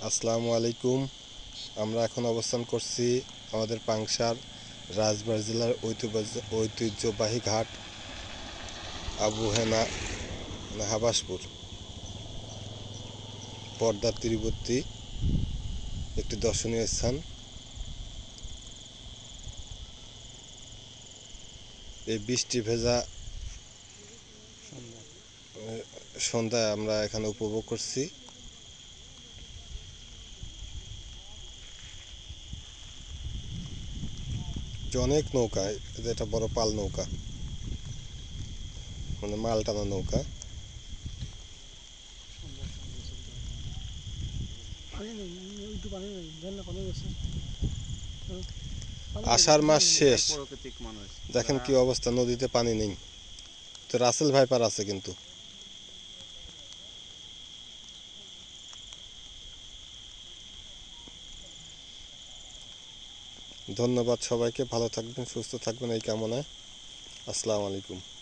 আসসালামু আলাইকুম। আমরা এখন অবস্থান করছি আমাদের পাংশার রাজবাড়ী জেলার ঐতিহ্যবাহী ঘাট আবু হেনা হাবাসপুর পদ্মার তীরবর্তী একটি দর্শনীয় স্থান। এই বৃষ্টি ভেজা সন্ধ্যায় আমরা এখানে উপভোগ করছি। অনেক নৌকা, এটা বড় পাল নৌকা, মানে মাল টানা নৌকা। আষাঢ় মাস শেষ, দেখেন কি অবস্থা, নদীতে পানি নেই। তো রাসেল ভাইপার আছে কিন্তু। ধন্যবাদ সবাইকে, ভালো থাকবেন, সুস্থ থাকবেন এই কামনায়। আসসালামু আলাইকুম।